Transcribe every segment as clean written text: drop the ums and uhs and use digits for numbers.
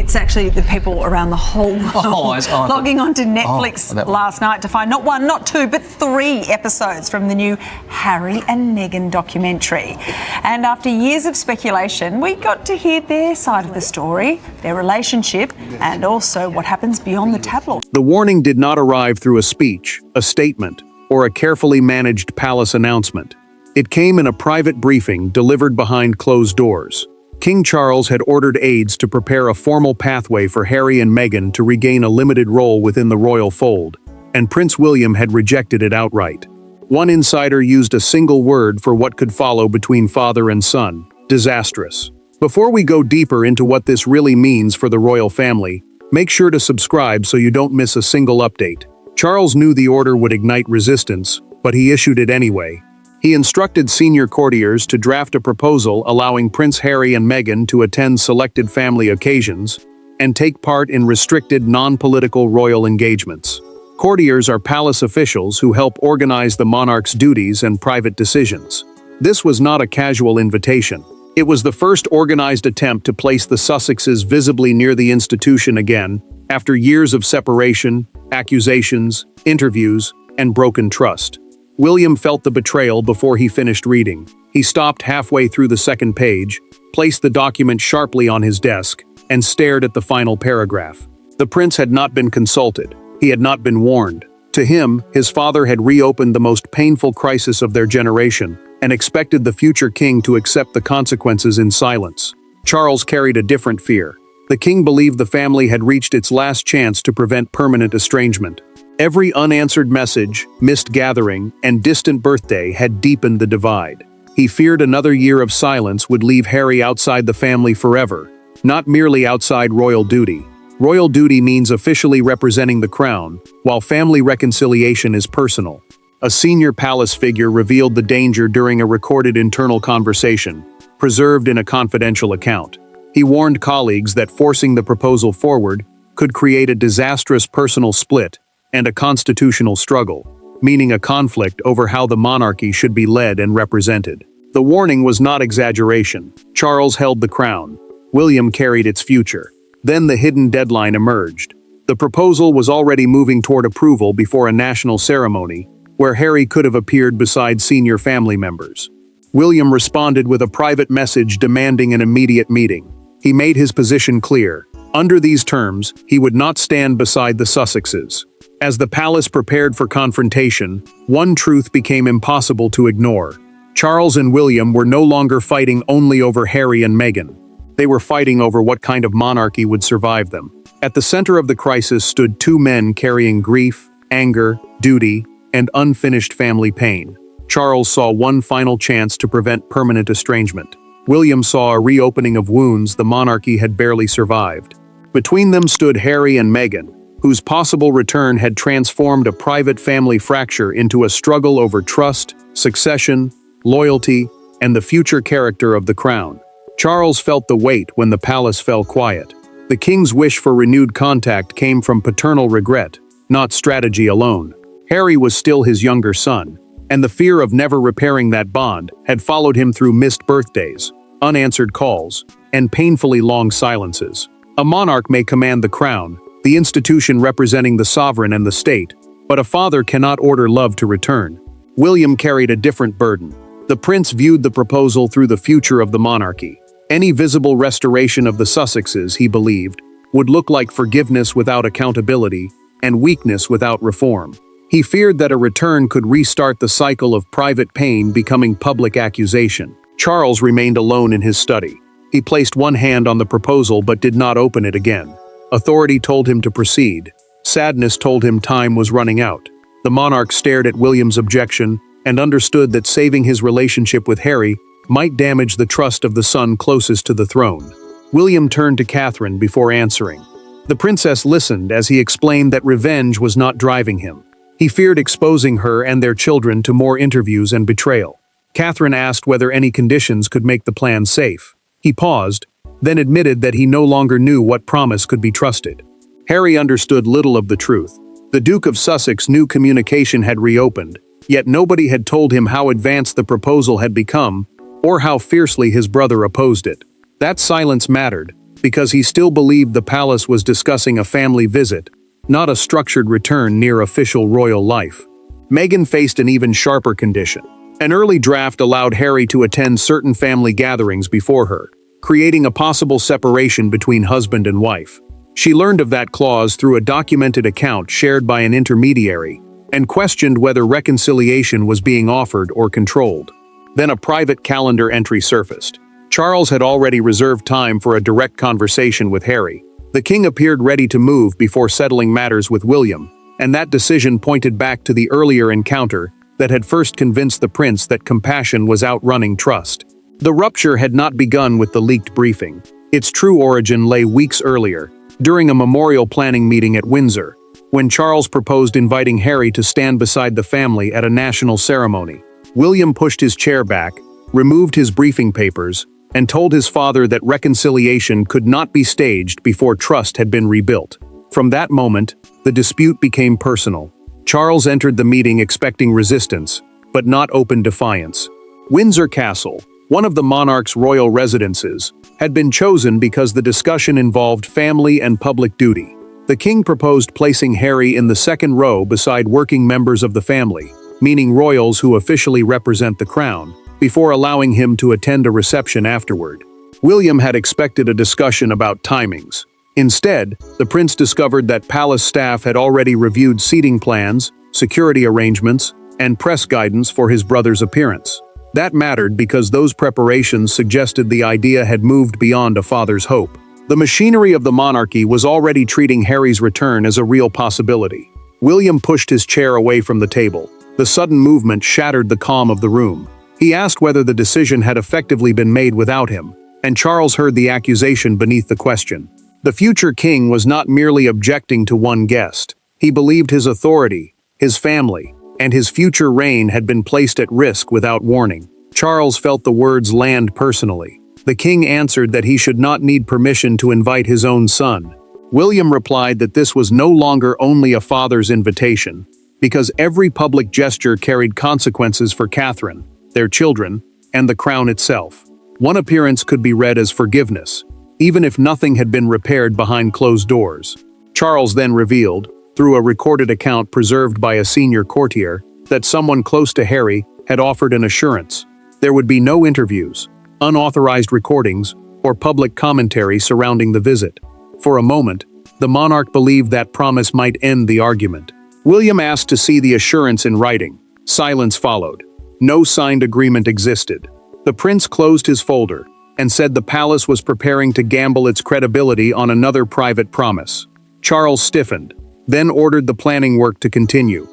It's actually the people around the whole world logging onto Netflix last night to find not one, not two, but 3 episodes from the new Harry and Meghan documentary. And after years of speculation, we got to hear their side of the story, their relationship, and also what happens beyond the tabloid. The warning did not arrive through a speech, a statement, or a carefully managed palace announcement. It came in a private briefing delivered behind closed doors. King Charles had ordered aides to prepare a formal pathway for Harry and Meghan to regain a limited role within the royal fold, and Prince William had rejected it outright. One insider used a single word for what could follow between father and son: disastrous. Before we go deeper into what this really means for the royal family, make sure to subscribe so you don't miss a single update. Charles knew the order would ignite resistance, but he issued it anyway. He instructed senior courtiers to draft a proposal allowing Prince Harry and Meghan to attend selected family occasions and take part in restricted non-political royal engagements. Courtiers are palace officials who help organize the monarch's duties and private decisions. This was not a casual invitation. It was the first organized attempt to place the Sussexes visibly near the institution again, after years of separation, accusations, interviews, and broken trust. William felt the betrayal before he finished reading. He stopped halfway through the second page, placed the document sharply on his desk, and stared at the final paragraph. The prince had not been consulted. He had not been warned. To him, his father had reopened the most painful crisis of their generation and expected the future king to accept the consequences in silence. Charles carried a different fear. The king believed the family had reached its last chance to prevent permanent estrangement. Every unanswered message, missed gathering, and distant birthday had deepened the divide. He feared another year of silence would leave Harry outside the family forever, not merely outside royal duty. Royal duty means officially representing the crown, while family reconciliation is personal. A senior palace figure revealed the danger during a recorded internal conversation, preserved in a confidential account. He warned colleagues that forcing the proposal forward could create a disastrous personal split and a constitutional struggle, meaning a conflict over how the monarchy should be led and represented. The warning was not exaggeration. Charles held the crown. William carried its future. Then the hidden deadline emerged. The proposal was already moving toward approval before a national ceremony, where Harry could have appeared beside senior family members. William responded with a private message demanding an immediate meeting. He made his position clear. Under these terms, he would not stand beside the Sussexes. As the palace prepared for confrontation, one truth became impossible to ignore. Charles and William were no longer fighting only over Harry and Meghan. They were fighting over what kind of monarchy would survive them. At the center of the crisis stood 2 men carrying grief, anger, duty, and unfinished family pain. Charles saw one final chance to prevent permanent estrangement. William saw a reopening of wounds the monarchy had barely survived. Between them stood Harry and Meghan, whose possible return had transformed a private family fracture into a struggle over trust, succession, loyalty, and the future character of the crown. Charles felt the weight when the palace fell quiet. The king's wish for renewed contact came from paternal regret, not strategy alone. Harry was still his younger son, and the fear of never repairing that bond had followed him through missed birthdays, unanswered calls, and painfully long silences. A monarch may command the crown, the institution representing the sovereign and the state, but a father cannot order love to return. William carried a different burden. The prince viewed the proposal through the future of the monarchy. Any visible restoration of the Sussexes, he believed, would look like forgiveness without accountability and weakness without reform. He feared that a return could restart the cycle of private pain becoming public accusation. Charles remained alone in his study. He placed one hand on the proposal but did not open it again. Authority told him to proceed. Sadness told him time was running out. The monarch stared at William's objection and understood that saving his relationship with Harry might damage the trust of the son closest to the throne. William turned to Catherine before answering. The princess listened as he explained that revenge was not driving him. He feared exposing her and their children to more interviews and betrayal. Catherine asked whether any conditions could make the plan safe. He paused, then admitted that he no longer knew what promise could be trusted. Harry understood little of the truth. The Duke of Sussex knew communication had reopened, yet nobody had told him how advanced the proposal had become, or how fiercely his brother opposed it. That silence mattered, because he still believed the palace was discussing a family visit, not a structured return near official royal life. Meghan faced an even sharper condition. An early draft allowed Harry to attend certain family gatherings before her, creating a possible separation between husband and wife. She learned of that clause through a documented account shared by an intermediary, and questioned whether reconciliation was being offered or controlled. Then a private calendar entry surfaced. Charles had already reserved time for a direct conversation with Harry. The king appeared ready to move before settling matters with William, and that decision pointed back to the earlier encounter that had first convinced the prince that compassion was outrunning trust. The rupture had not begun with the leaked briefing. Its true origin lay weeks earlier, during a memorial planning meeting at Windsor, when Charles proposed inviting Harry to stand beside the family at a national ceremony. William pushed his chair back, removed his briefing papers, and told his father that reconciliation could not be staged before trust had been rebuilt. From that moment, the dispute became personal. Charles entered the meeting expecting resistance, but not open defiance. Windsor Castle, one of the monarch's royal residences, had been chosen because the discussion involved family and public duty. The king proposed placing Harry in the second row beside working members of the family, meaning royals who officially represent the crown, before allowing him to attend a reception afterward. William had expected a discussion about timings. Instead, the prince discovered that palace staff had already reviewed seating plans, security arrangements, and press guidance for his brother's appearance. That mattered because those preparations suggested the idea had moved beyond a father's hope. The machinery of the monarchy was already treating Harry's return as a real possibility. William pushed his chair away from the table. The sudden movement shattered the calm of the room. He asked whether the decision had effectively been made without him, and Charles heard the accusation beneath the question. The future king was not merely objecting to one guest. He believed his authority, his family, and his future reign had been placed at risk without warning. Charles felt the words land personally. The king answered that he should not need permission to invite his own son. William replied that this was no longer only a father's invitation, because every public gesture carried consequences for Catherine, their children, and the crown itself. One appearance could be read as forgiveness, even if nothing had been repaired behind closed doors. Charles then revealed, through a recorded account preserved by a senior courtier, that someone close to Harry had offered an assurance. There would be no interviews, unauthorized recordings, or public commentary surrounding the visit. For a moment, the monarch believed that promise might end the argument. William asked to see the assurance in writing. Silence followed. No signed agreement existed. The prince closed his folder and said the palace was preparing to gamble its credibility on another private promise. Charles stiffened, then ordered the planning work to continue.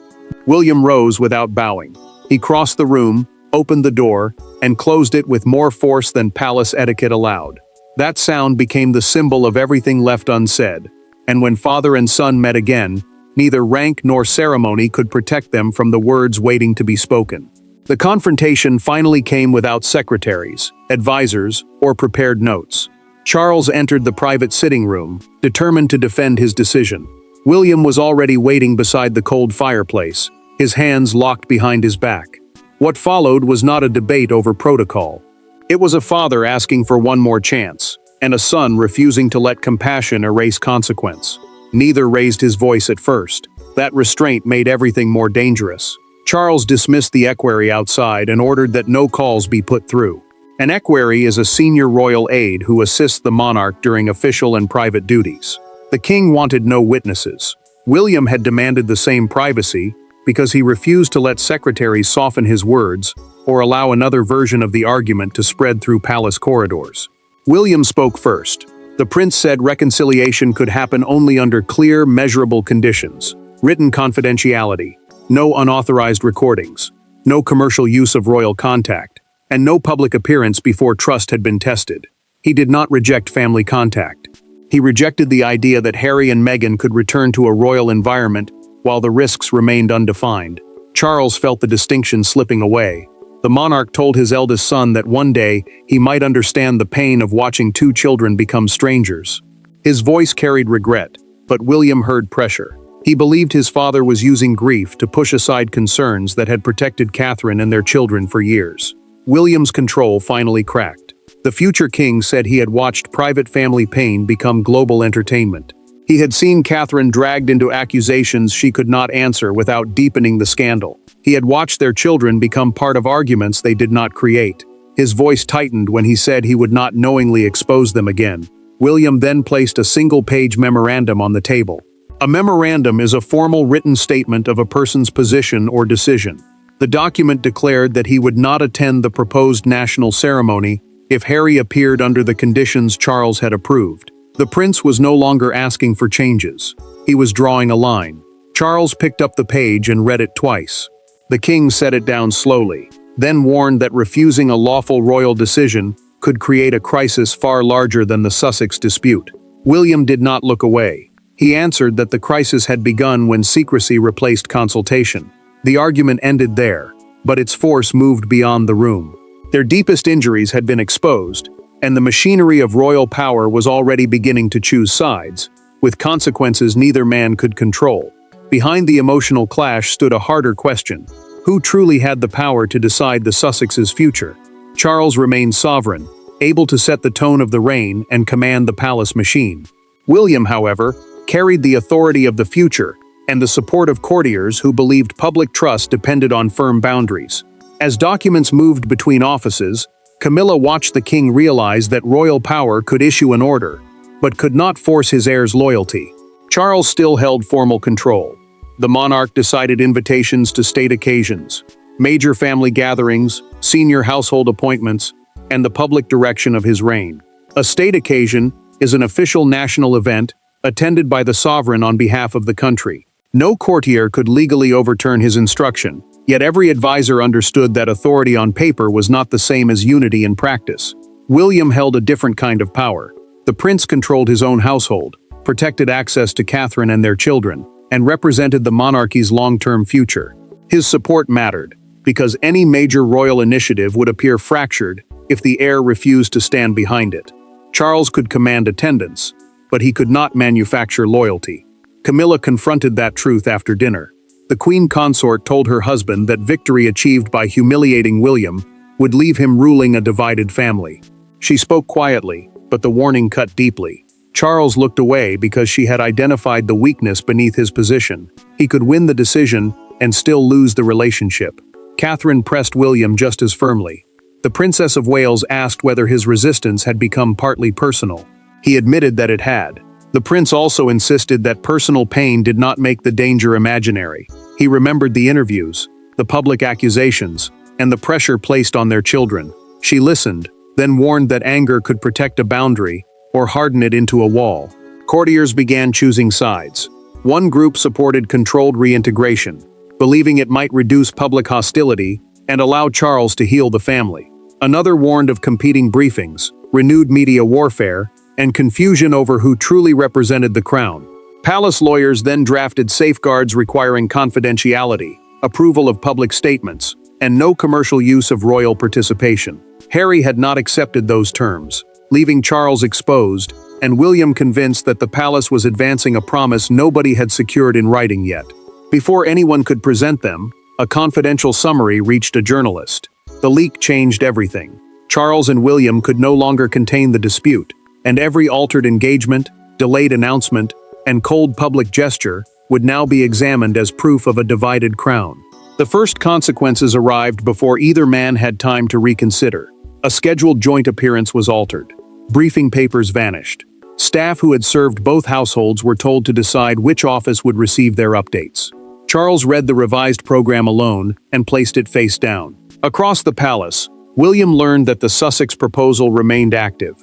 William rose without bowing. He crossed the room, opened the door, and closed it with more force than palace etiquette allowed. That sound became the symbol of everything left unsaid, and when father and son met again, neither rank nor ceremony could protect them from the words waiting to be spoken. The confrontation finally came without secretaries, advisors, or prepared notes. Charles entered the private sitting room, determined to defend his decision. William was already waiting beside the cold fireplace, his hands locked behind his back. What followed was not a debate over protocol. It was a father asking for one more chance, and a son refusing to let compassion erase consequence. Neither raised his voice at first. That restraint made everything more dangerous. Charles dismissed the equerry outside and ordered that no calls be put through. An equerry is a senior royal aide who assists the monarch during official and private duties. The king wanted no witnesses. William had demanded the same privacy because he refused to let secretaries soften his words or allow another version of the argument to spread through palace corridors. William spoke first. The prince said reconciliation could happen only under clear, measurable conditions: written confidentiality, no unauthorized recordings, no commercial use of royal contact, and no public appearance before trust had been tested. He did not reject family contact. He rejected the idea that Harry and Meghan could return to a royal environment while the risks remained undefined. Charles felt the distinction slipping away. The monarch told his eldest son that one day he might understand the pain of watching two children become strangers. His voice carried regret, but William heard pressure. He believed his father was using grief to push aside concerns that had protected Catherine and their children for years. William's control finally cracked. The future king said he had watched private family pain become global entertainment. He had seen Catherine dragged into accusations she could not answer without deepening the scandal. He had watched their children become part of arguments they did not create. His voice tightened when he said he would not knowingly expose them again. William then placed a single-page memorandum on the table. A memorandum is a formal written statement of a person's position or decision. The document declared that he would not attend the proposed national ceremony if Harry appeared under the conditions Charles had approved. The prince was no longer asking for changes. He was drawing a line. Charles picked up the page and read it twice. The king set it down slowly, then warned that refusing a lawful royal decision could create a crisis far larger than the Sussex dispute. William did not look away. He answered that the crisis had begun when secrecy replaced consultation. The argument ended there, but its force moved beyond the room. Their deepest injuries had been exposed, and the machinery of royal power was already beginning to choose sides, with consequences neither man could control. Behind the emotional clash stood a harder question: who truly had the power to decide the Sussexes' future? Charles remained sovereign, able to set the tone of the reign and command the palace machine. William, however, carried the authority of the future and the support of courtiers who believed public trust depended on firm boundaries. As documents moved between offices, Camilla watched the king realize that royal power could issue an order, but could not force his heir's loyalty. Charles still held formal control. The monarch decided invitations to state occasions, major family gatherings, senior household appointments, and the public direction of his reign. A state occasion is an official national event attended by the sovereign on behalf of the country. No courtier could legally overturn his instruction, yet every advisor understood that authority on paper was not the same as unity in practice. William held a different kind of power. The prince controlled his own household, protected access to Catherine and their children, and represented the monarchy's long-term future. His support mattered, because any major royal initiative would appear fractured if the heir refused to stand behind it. Charles could command attendance, but he could not manufacture loyalty. Camilla confronted that truth after dinner. The queen consort told her husband that victory achieved by humiliating William would leave him ruling a divided family. She spoke quietly, but the warning cut deeply. Charles looked away because she had identified the weakness beneath his position. He could win the decision and still lose the relationship. Catherine pressed William just as firmly. The Princess of Wales asked whether his resistance had become partly personal. He admitted that it had. The prince also insisted that personal pain did not make the danger imaginary. He remembered the interviews, the public accusations, and the pressure placed on their children. She listened, then warned that anger could protect a boundary or harden it into a wall. Courtiers began choosing sides. One group supported controlled reintegration, believing it might reduce public hostility and allow Charles to heal the family. Another warned of competing briefings, renewed media warfare, and confusion over who truly represented the crown. Palace lawyers then drafted safeguards requiring confidentiality, approval of public statements, and no commercial use of royal participation. Harry had not accepted those terms, leaving Charles exposed, and William convinced that the palace was advancing a promise nobody had secured in writing yet. Before anyone could present them, a confidential summary reached a journalist. The leak changed everything. Charles and William could no longer contain the dispute, and every altered engagement, delayed announcement, and cold public gesture would now be examined as proof of a divided crown. The first consequences arrived before either man had time to reconsider. A scheduled joint appearance was altered. Briefing papers vanished. Staff who had served both households were told to decide which office would receive their updates. Charles read the revised program alone and placed it face down. Across the palace, William learned that the Sussex proposal remained active.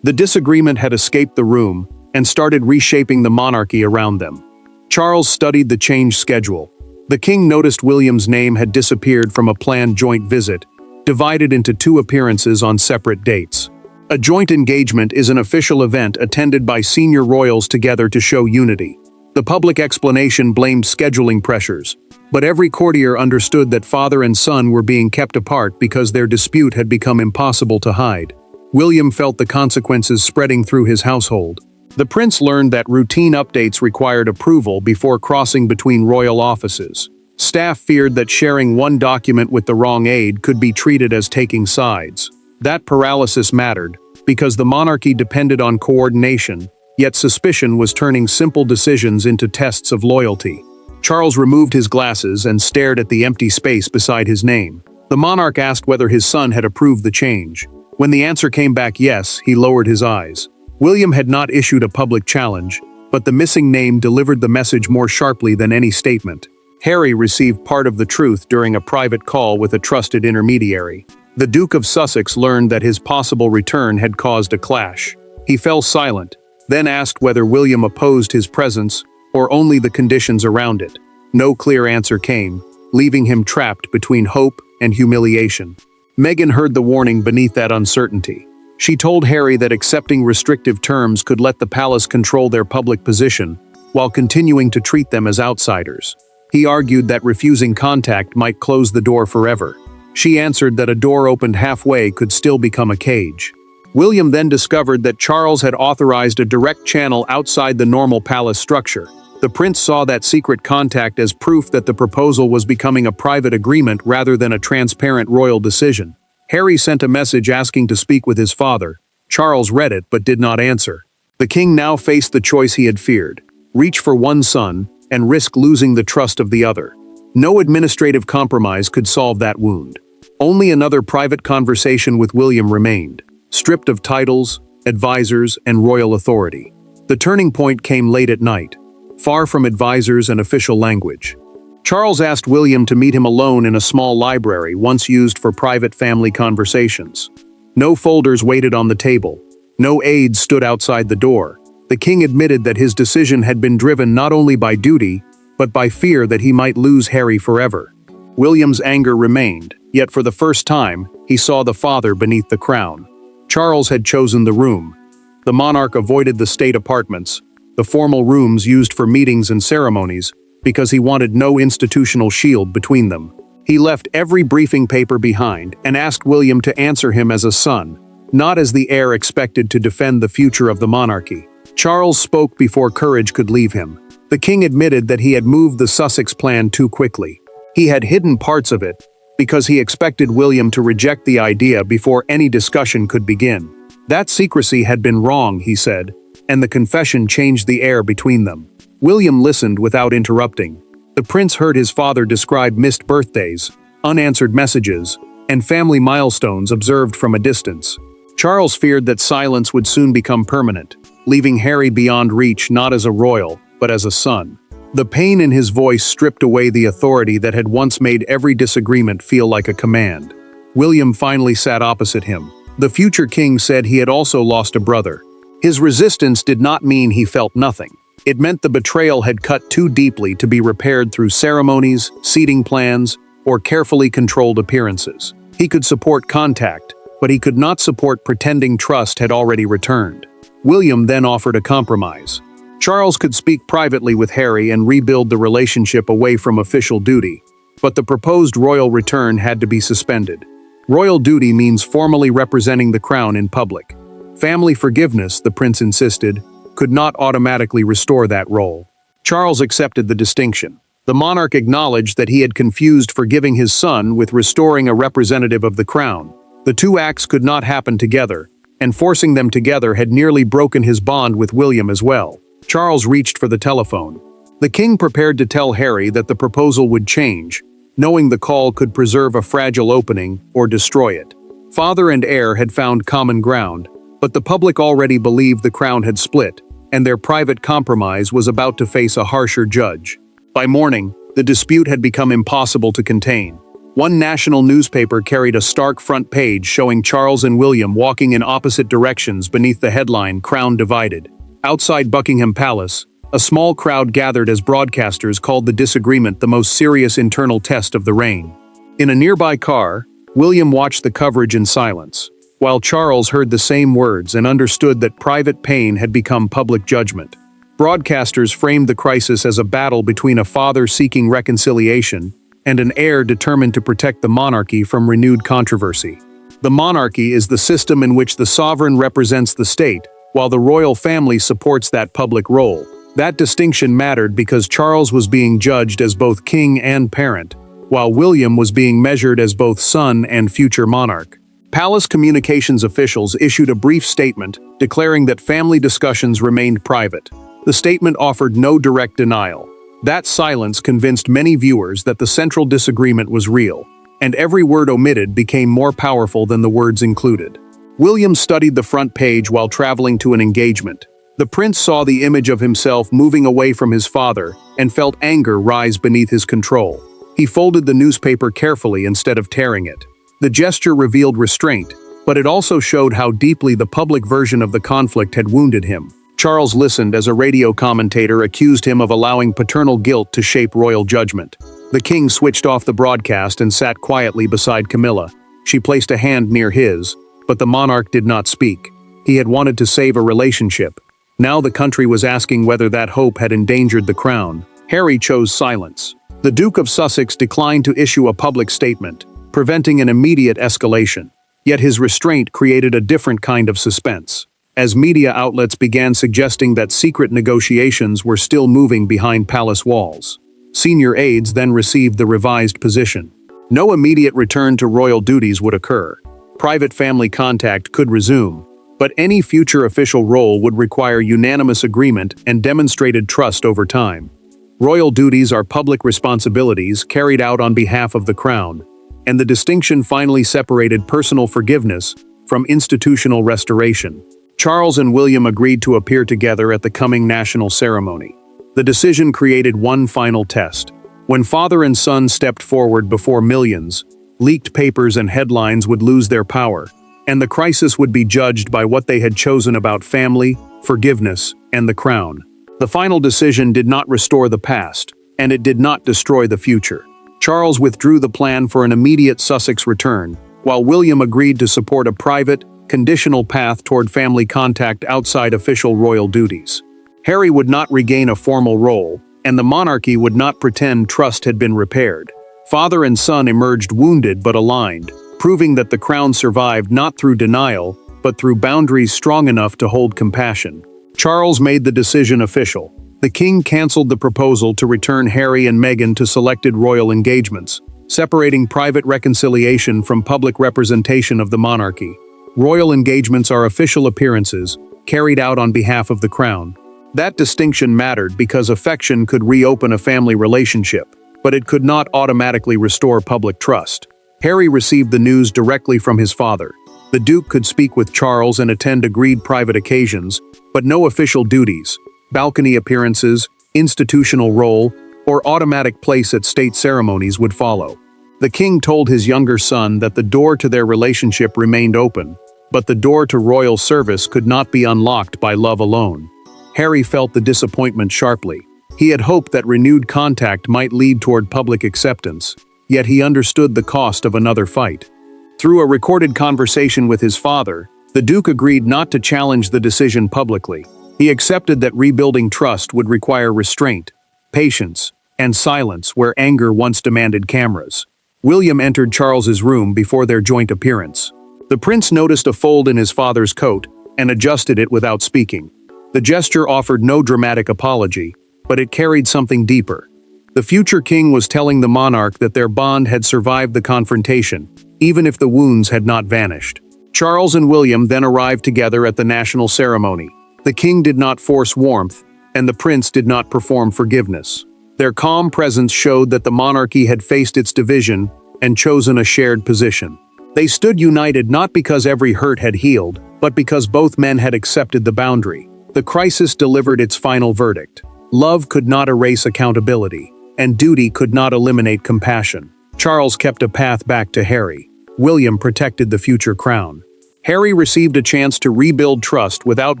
The disagreement had escaped the room and started reshaping the monarchy around them. Charles studied the changed schedule. The king noticed William's name had disappeared from a planned joint visit, divided into 2 appearances on separate dates. A joint engagement is an official event attended by senior royals together to show unity. The public explanation blamed scheduling pressures, but every courtier understood that father and son were being kept apart because their dispute had become impossible to hide. William felt the consequences spreading through his household. The prince learned that routine updates required approval before crossing between royal offices. Staff feared that sharing one document with the wrong aide could be treated as taking sides. That paralysis mattered, because the monarchy depended on coordination, yet suspicion was turning simple decisions into tests of loyalty. Charles removed his glasses and stared at the empty space beside his name. The monarch asked whether his son had approved the change. When the answer came back yes, he lowered his eyes. William had not issued a public challenge, but the missing name delivered the message more sharply than any statement. Harry received part of the truth during a private call with a trusted intermediary. The Duke of Sussex learned that his possible return had caused a clash. He fell silent, then asked whether William opposed his presence or only the conditions around it. No clear answer came, leaving him trapped between hope and humiliation. Meghan heard the warning beneath that uncertainty. She told Harry that accepting restrictive terms could let the palace control their public position, while continuing to treat them as outsiders. He argued that refusing contact might close the door forever. She answered that a door opened halfway could still become a cage. William then discovered that Charles had authorized a direct channel outside the normal palace structure. The prince saw that secret contact as proof that the proposal was becoming a private agreement rather than a transparent royal decision. Harry sent a message asking to speak with his father. Charles read it but did not answer. The king now faced the choice he had feared: reach for one son and risk losing the trust of the other. No administrative compromise could solve that wound. Only another private conversation with William remained, stripped of titles, advisors, and royal authority. The turning point came late at night, far from advisors and official language. Charles asked William to meet him alone in a small library once used for private family conversations. No folders waited on the table. No aides stood outside the door. The king admitted that his decision had been driven not only by duty, but by fear that he might lose Harry forever. William's anger remained, yet for the first time, he saw the father beneath the crown. Charles had chosen the room. The monarch avoided the state apartments, the formal rooms used for meetings and ceremonies, because he wanted no institutional shield between them. He left every briefing paper behind and asked William to answer him as a son, not as the heir expected to defend the future of the monarchy. Charles spoke before courage could leave him. The king admitted that he had moved the Sussex plan too quickly. He had hidden parts of it, because he expected William to reject the idea before any discussion could begin. That secrecy had been wrong, he said, and the confession changed the air between them. William listened without interrupting. The prince heard his father describe missed birthdays, unanswered messages, and family milestones observed from a distance. Charles feared that silence would soon become permanent, leaving Harry beyond reach not as a royal, but as a son. The pain in his voice stripped away the authority that had once made every disagreement feel like a command. William finally sat opposite him. The future king said he had also lost a brother. His resistance did not mean he felt nothing. It meant the betrayal had cut too deeply to be repaired through ceremonies, seating plans, or carefully controlled appearances. He could support contact, but he could not support pretending trust had already returned. William then offered a compromise. Charles could speak privately with Harry and rebuild the relationship away from official duty, but the proposed royal return had to be suspended. Royal duty means formally representing the crown in public. Family forgiveness, the prince insisted, could not automatically restore that role. Charles accepted the distinction. The monarch acknowledged that he had confused forgiving his son with restoring a representative of the crown. The two acts could not happen together, and forcing them together had nearly broken his bond with William as well. Charles reached for the telephone. The king prepared to tell Harry that the proposal would change, knowing the call could preserve a fragile opening or destroy it. Father and heir had found common ground, but the public already believed the crown had split, and their private compromise was about to face a harsher judge. By morning, the dispute had become impossible to contain. One national newspaper carried a stark front page showing Charles and William walking in opposite directions beneath the headline, "Crown Divided." Outside Buckingham Palace, a small crowd gathered as broadcasters called the disagreement the most serious internal test of the reign. In a nearby car, William watched the coverage in silence, while Charles heard the same words and understood that private pain had become public judgment. Broadcasters framed the crisis as a battle between a father seeking reconciliation and an heir determined to protect the monarchy from renewed controversy. The monarchy is the system in which the sovereign represents the state, while the royal family supports that public role. That distinction mattered because Charles was being judged as both king and parent, while William was being measured as both son and future monarch. Palace communications officials issued a brief statement declaring that family discussions remained private. The statement offered no direct denial. That silence convinced many viewers that the central disagreement was real, and every word omitted became more powerful than the words included. William studied the front page while traveling to an engagement. The prince saw the image of himself moving away from his father and felt anger rise beneath his control. He folded the newspaper carefully instead of tearing it. The gesture revealed restraint, but it also showed how deeply the public version of the conflict had wounded him. Charles listened as a radio commentator accused him of allowing paternal guilt to shape royal judgment. The king switched off the broadcast and sat quietly beside Camilla. She placed a hand near his, but the monarch did not speak. He had wanted to save a relationship. Now the country was asking whether that hope had endangered the crown. Harry chose silence. The Duke of Sussex declined to issue a public statement, preventing an immediate escalation. Yet his restraint created a different kind of suspense, as media outlets began suggesting that secret negotiations were still moving behind palace walls. Senior aides then received the revised position. No immediate return to royal duties would occur. Private family contact could resume, but any future official role would require unanimous agreement and demonstrated trust over time. Royal duties are public responsibilities carried out on behalf of the crown, and the distinction finally separated personal forgiveness from institutional restoration. Charles and William agreed to appear together at the coming national ceremony. The decision created one final test. When father and son stepped forward before millions, leaked papers and headlines would lose their power, and the crisis would be judged by what they had chosen about family, forgiveness, and the crown. The final decision did not restore the past, and it did not destroy the future. Charles withdrew the plan for an immediate Sussex return, while William agreed to support a private, conditional path toward family contact outside official royal duties. Harry would not regain a formal role, and the monarchy would not pretend trust had been repaired. Father and son emerged wounded but aligned, proving that the crown survived not through denial, but through boundaries strong enough to hold compassion. Charles made the decision official. The king cancelled the proposal to return Harry and Meghan to selected royal engagements, separating private reconciliation from public representation of the monarchy. Royal engagements are official appearances, carried out on behalf of the crown. That distinction mattered because affection could reopen a family relationship, but it could not automatically restore public trust. Harry received the news directly from his father. The Duke could speak with Charles and attend agreed private occasions, but no official duties, balcony appearances, institutional role, or automatic place at state ceremonies would follow. The king told his younger son that the door to their relationship remained open, but the door to royal service could not be unlocked by love alone. Harry felt the disappointment sharply. He had hoped that renewed contact might lead toward public acceptance, yet he understood the cost of another fight. Through a recorded conversation with his father, the Duke agreed not to challenge the decision publicly. He accepted that rebuilding trust would require restraint, patience, and silence where anger once demanded cameras. William entered Charles's room before their joint appearance. The prince noticed a fold in his father's coat and adjusted it without speaking. The gesture offered no dramatic apology, but it carried something deeper. The future king was telling the monarch that their bond had survived the confrontation, even if the wounds had not vanished. Charles and William then arrived together at the national ceremony. The king did not force warmth, and the prince did not perform forgiveness. Their calm presence showed that the monarchy had faced its division and chosen a shared position. They stood united not because every hurt had healed, but because both men had accepted the boundary. The crisis delivered its final verdict. Love could not erase accountability, and duty could not eliminate compassion. Charles kept a path back to Harry. William protected the future crown. Harry received a chance to rebuild trust without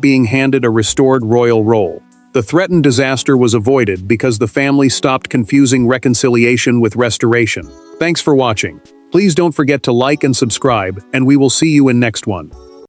being handed a restored royal role. The threatened disaster was avoided because the family stopped confusing reconciliation with restoration. Thanks for watching. Please don't forget to like and subscribe, and we will see you in next one.